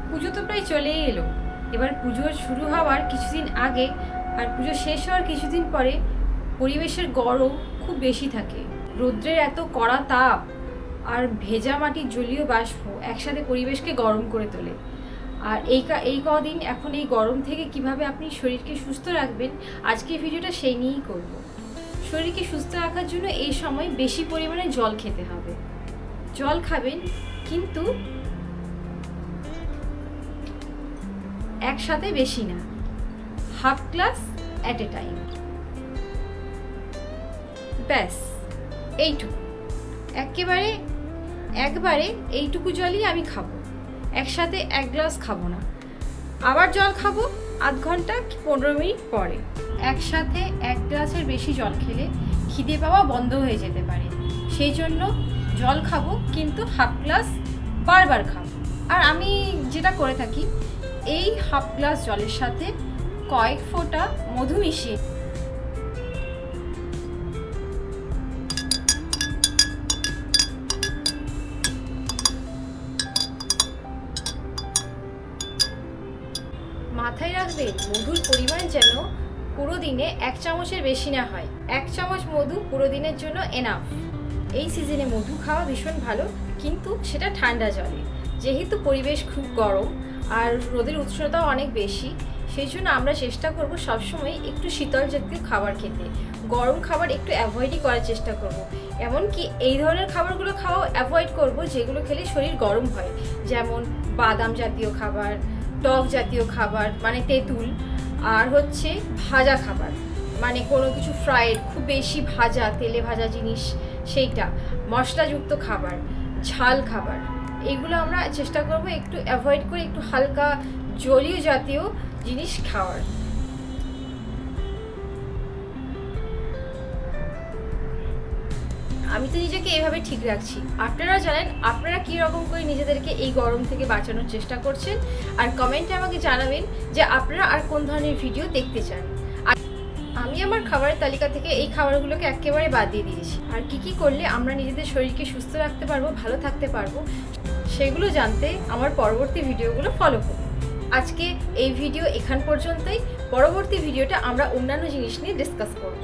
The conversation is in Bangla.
পুজো তো প্রায় চলেই এলো। এবার পুজো শুরু হওয়ার কিছুদিন আগে আর পুজো শেষ হওয়ার কিছুদিন পরে পরিবেশের গরম খুব বেশি থাকে। রৌদ্রের এত কড়া তাপ আর ভেজা মাটির জলীয় বাষ্প একসাথে পরিবেশকে গরম করে তোলে। আর এই কদিন এখন এই গরম থেকে কিভাবে আপনি শরীরকে সুস্থ রাখবেন, আজকে ভিডিওটা সেই নিয়েই করব। শরীরকে সুস্থ রাখার জন্য এই সময় বেশি পরিমাণে জল খেতে হবে। জল খাবেন, কিন্তু একসাথে বেশি না, half glass at a time. ব্যাস এইটুকু, একবারে এইটুকু জলই আমি খাবো। একসাথে 1 গ্লাস খাবো না, আবার জল খাবো আধ ঘন্টা 15 মিনিট পরে। একসাথে 1 গ্লাসের বেশি জল খেলে খিদে পাওয়া বন্ধ হয়ে যেতে পারে। সেই জন্য জল খাবো, কিন্তু হাফ গ্লাস বারবার খাবো। আর আমি যেটা করে থাকি, এই হাফ গ্লাস জলের সাথে কয়েক ফোঁটা মধু মিশিয়ে মাথায় রাখবেন, মধুর পরিমাণ যেন পুরো দিনে 1 চামচের বেশি না হয়। 1 চামচ মধু পুরো দিনের জন্য এনাফ। এই সিজনে মধু খাওয়া ভীষণ ভালো, কিন্তু সেটা ঠান্ডা জলে। যেহেতু পরিবেশ খুব গরম আর রোদের উষ্ণতাও অনেক বেশি, সেই জন্য আমরা চেষ্টা করব সবসময় একটু শীতল জাতীয় খাবার খেতে। গরম খাবার একটু অ্যাভয়েডই করার চেষ্টা করব। এমনকি এই ধরনের খাবারগুলো খাওয়াও অ্যাভয়েড করব যেগুলো খেলে শরীর গরম হয়, যেমন বাদাম জাতীয় খাবার, টক জাতীয় খাবার মানে তেঁতুল, আর হচ্ছে ভাজা খাবার মানে কোনো কিছু ফ্রাইড, খুব বেশি ভাজা, তেলে ভাজা জিনিস, সেইটা, মশলাযুক্ত খাবার, ঝাল খাবার, এগুলো আমরা চেষ্টা করব একটু অ্যাভয়েড করে একটু হালকা জলীয় জাতীয় জিনিস খাওয়ার। আমি তো নিজেকে এভাবে ঠিক রাখছি। আপনারা জানেন আপনারা কী রকম করে নিজেদেরকে এই গরম থেকে বাঁচানোর চেষ্টা করছেন, আর কমেন্টে আমাকে জানাবেন যে আপনারা আর কোন ধরনের ভিডিও দেখতে চান। আমি আমার খাবারের তালিকা থেকে এই খাবারগুলোকে একেবারে বাদ দিয়ে দিয়েছি। আর কি করলে আমরা নিজেদের শরীরকে সুস্থ রাখতে পারবো, ভালো থাকতে পারবো, সেগুলো জানতে আমার পরবর্তী ভিডিওগুলো ফলো করুন। আজকে এই ভিডিও এখান পর্যন্তই। পরবর্তী ভিডিওটা আমরা অন্যান্য জিনিস নিয়ে ডিসকাস করব।